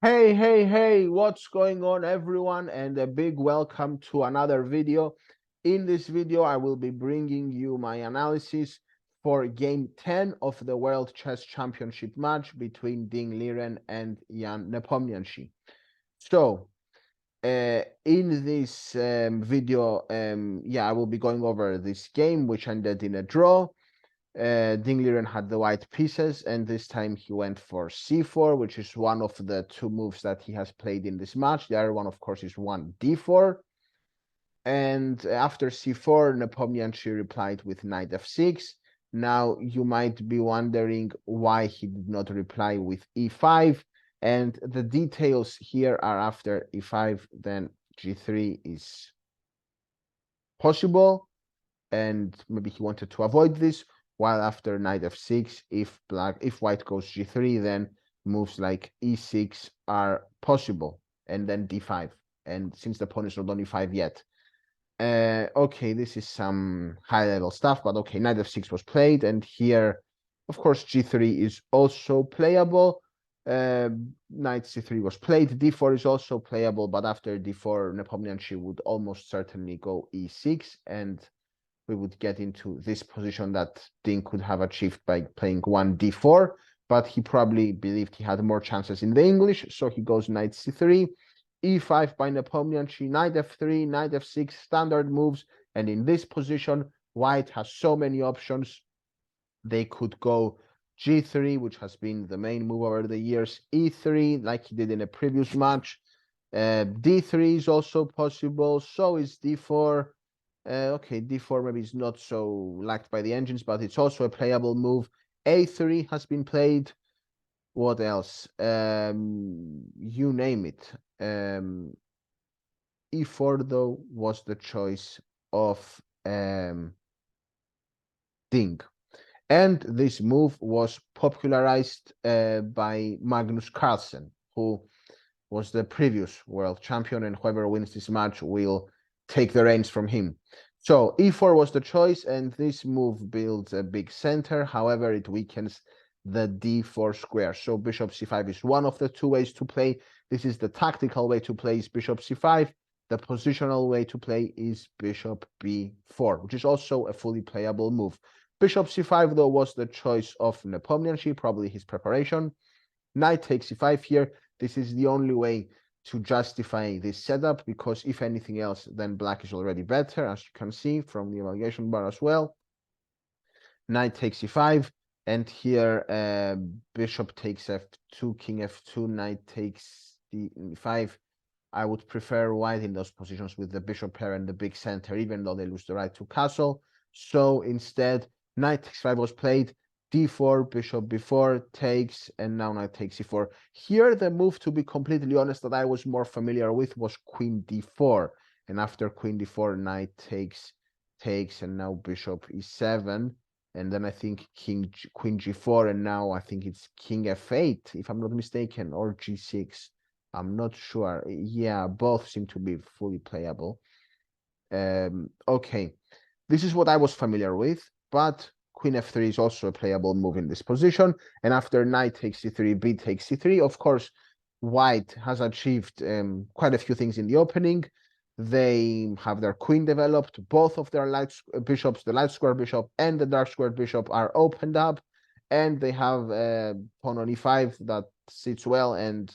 Hey, what's going on, everyone? And a big welcome to another video. In this video, I will be bringing you my analysis for game 10 of the World Chess Championship match between Ding Liren and Ian Nepomniachtchi. So, in this video, I will be going over this game, which ended in a draw. Ding Liren had the white pieces, and this time he went for c4, which is one of the two moves that he has played in this match. The other one, of course, is one d4. And after c4, Nepomniachtchi replied with knight f6. Now, you might be wondering why he did not reply with e5. And the details here are after e5, then g3 is possible. And maybe he wanted to avoid this. While after knight f6, if white goes g3, then moves like e6 are possible, and then d5. And since the pawn is not on e5 yet, okay, this is some high-level stuff, but okay, knight f6 was played, and here, of course, g3 is also playable. Knight c3 was played, d4 is also playable, but after d4, Nepomniachtchi would almost certainly go e6, and we would get into this position that Ding could have achieved by playing one d4, but he probably believed he had more chances in the English, so he goes knight c3, e5 by Nepomniachtchi, knight f3, knight f6, standard moves, and in this position, white has so many options. They could go g3, which has been the main move over the years, e3, like he did in a previous match, d3 is also possible, so is d4, okay, d4 maybe is not so liked by the engines, but it's also a playable move. a3 has been played. What else? You name it. e4, though, was the choice of Ding. And this move was popularized by Magnus Carlsen, who was the previous world champion, and whoever wins this match will take the reins from him. So e4 was the choice, and this move builds a big center. However, it weakens the d4 square. So bishop c5 is one of the two ways to play. This is the tactical way to play, is bishop c5. The positional way to play is bishop b4, which is also a fully playable move. Bishop c5, though, was the choice of Nepomniachtchi, probably his preparation. Knight takes c5 here. This is the only way to justify this setup, because if anything else, then black is already better, as you can see from the evaluation bar as well. Knight takes c5, and here bishop takes f2, king f2, knight takes d5. I would prefer white in those positions with the bishop pair and the big center, even though they lose the right to castle. So instead, knight takes 5 was played, d4, bishop b4 takes, and now knight takes c4. Here, the move, to be completely honest, that I was more familiar with was queen d4. And after queen d4, knight takes, and now bishop e7. And then I think queen g4, and now I think it's king f8, if I'm not mistaken, or g6. I'm not sure. Yeah, both seem to be fully playable. Okay, this is what I was familiar with, but queen f3 is also a playable move in this position. And after knight takes c3, b takes c3, of course, white has achieved quite a few things in the opening. They have their queen developed. Both of their light bishops, the light square bishop and the dark square bishop, are opened up. And they have pawn on e5 that sits well, and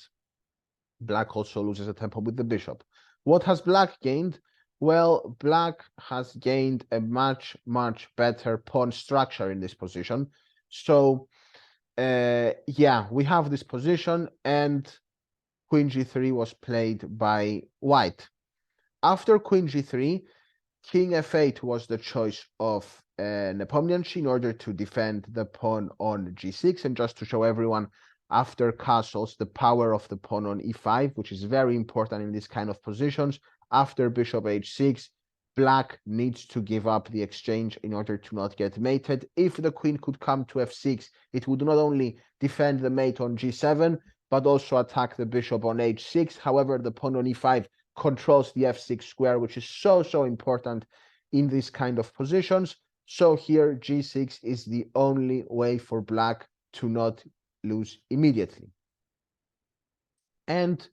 black also loses a tempo with the bishop. What has black gained? Well, black has gained a much better pawn structure in this position. So, yeah, we have this position, and queen g3 was played by white. After queen g3, king f8 was the choice of Nepomniachtchi in order to defend the pawn on g6, and just to show everyone, after castles, the power of the pawn on e5, which is very important in this kind of positions. After bishop h6, black needs to give up the exchange in order to not get mated. If the queen could come to f6, it would not only defend the mate on g7, but also attack the bishop on h6. However, the pawn on e5 controls the f6 square, which is so important in these kind of positions. So here, g6 is the only way for black to not lose immediately. And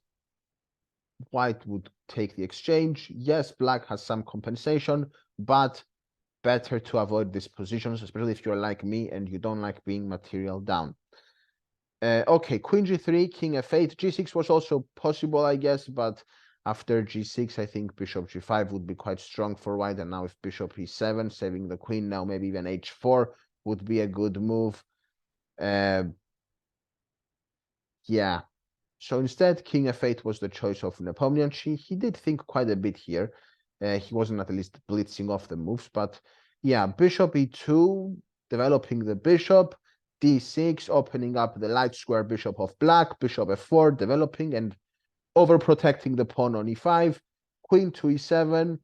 white would take the exchange. Yes, black has some compensation, but better to avoid these positions, especially if you're like me and you don't like being material down. Okay, queen g3, king f8, g6 was also possible, I guess, but after g6, I think bishop g5 would be quite strong for white, and now if bishop e7, saving the queen, now maybe even h4 would be a good move. Yeah, so instead, king f8 was the choice of Nepomniachtchi. He did think quite a bit here. He wasn't at least blitzing off the moves, but yeah, bishop e2, developing the bishop, d6, opening up the light square bishop of black, bishop f4, developing and overprotecting the pawn on e5, queen to e7,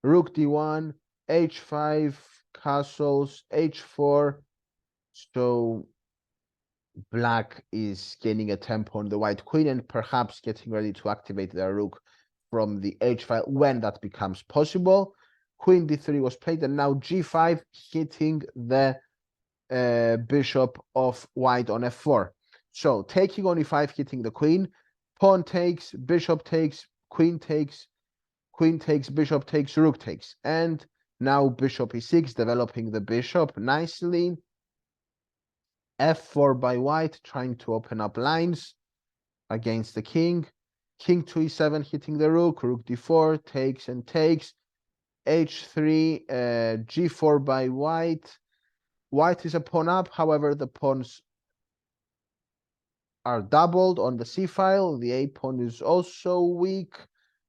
rook d1, h5, castles, h4. So black is gaining a tempo on the white queen and perhaps getting ready to activate the rook from the h file when that becomes possible. Queen d3 was played, and now g5 hitting the bishop of white on f4. So taking on e5, hitting the queen, pawn takes, bishop takes, queen takes, bishop takes, rook takes. And now bishop e6, developing the bishop nicely. f4 by white, trying to open up lines against the king. King to e7, hitting the rook. Rook d4, takes and takes. h3, g4 by white. White is a pawn up. However, the pawns are doubled on the c file. The a pawn is also weak.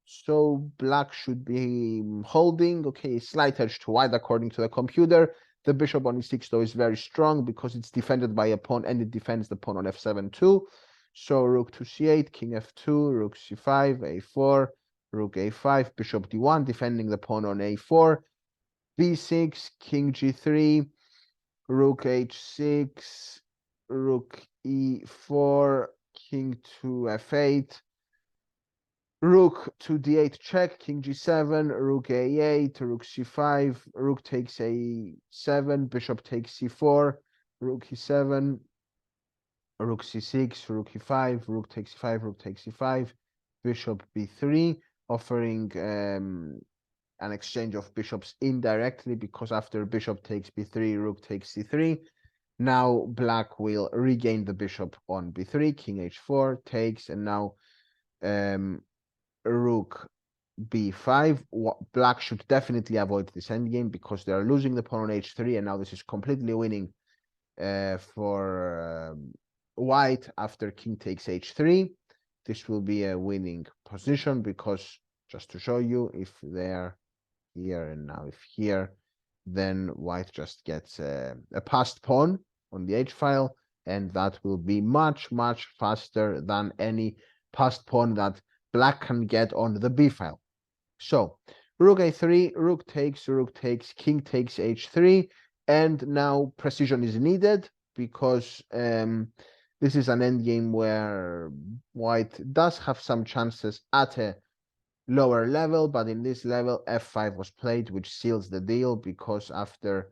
So black should be holding. Okay, slight edge to white according to the computer. The bishop on e6 though is very strong because it's defended by a pawn and it defends the pawn on f7 too. So rook to c8, king f2, rook c5, a4, rook a5, bishop d1, defending the pawn on a4, b6, king g3, rook h6, rook e4, king to f8, rook to d8 check, king g7, rook a8, rook c5, rook takes a7, bishop takes c4, rook e7, rook c6, rook e5, rook takes e5, rook takes e5, bishop b3, offering an exchange of bishops indirectly because after bishop takes b3, rook takes c3. Now black will regain the bishop on b3, king h4 takes, and now rook b5. Black should definitely avoid this endgame because they are losing the pawn on h3, and now this is completely winning for white after king takes h3. This will be a winning position because, just to show you, if they're here and now if here, then white just gets a passed pawn on the h file, and that will be much, much faster than any passed pawn that black can get on the b file. So rook a3, rook takes, king takes h3, and now precision is needed because this is an endgame where white does have some chances at a lower level, but in this level f5 was played, which seals the deal because after,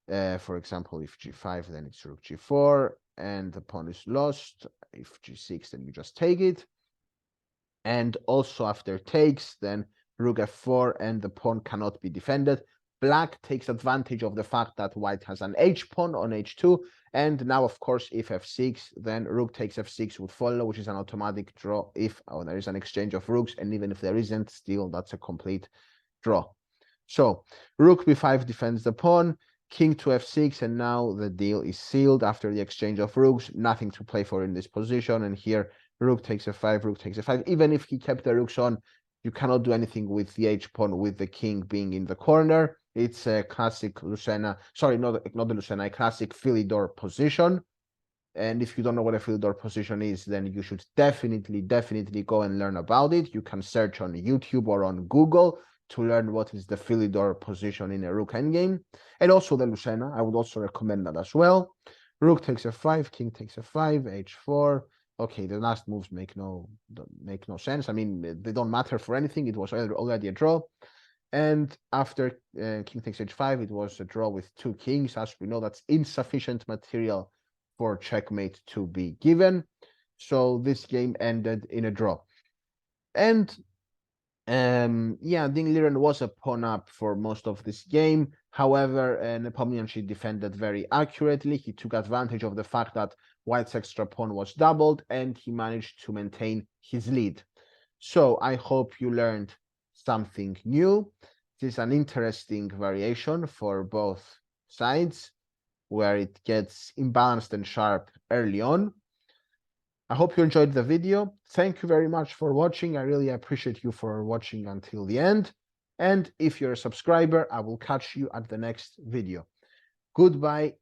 for example, if g5, then it's rook g4, and the pawn is lost. If g6, then you just take it. And also after takes, then rook f4, and the pawn cannot be defended. Black takes advantage of the fact that white has an h pawn on h2, and now, of course, if f6, then rook takes f6 would follow, which is an automatic draw if there is an exchange of rooks, and even if there isn't, still that's a complete draw. So rook b5 defends the pawn, king to f6, and now the deal is sealed after the exchange of rooks. Nothing to play for in this position, and here rook takes f5, rook takes f5. Even if he kept the rooks on, you cannot do anything with the h pawn with the king being in the corner. It's a classic Lucena, sorry, not the Lucena, a classic Philidor position. And if you don't know what a Philidor position is, then you should definitely go and learn about it. You can search on YouTube or on Google to learn what is the Philidor position in a rook endgame. And also the Lucena, I would also recommend that as well. Rook takes f5, king takes f5, h4. Okay, the last moves make no sense. I mean, they don't matter for anything. It was already a draw. And after king takes h5, it was a draw with two kings. As we know, that's insufficient material for checkmate to be given. So this game ended in a draw. And yeah, Ding Liren was a pawn up for most of this game. However, Nepomniachtchi defended very accurately. He took advantage of the fact that White's extra pawn was doubled, and he managed to maintain his lead. So I hope you learned something new. This is an interesting variation for both sides, where it gets imbalanced and sharp early on. I hope you enjoyed the video. Thank you very much for watching. I really appreciate you for watching until the end. And if you're a subscriber, I will catch you at the next video. Goodbye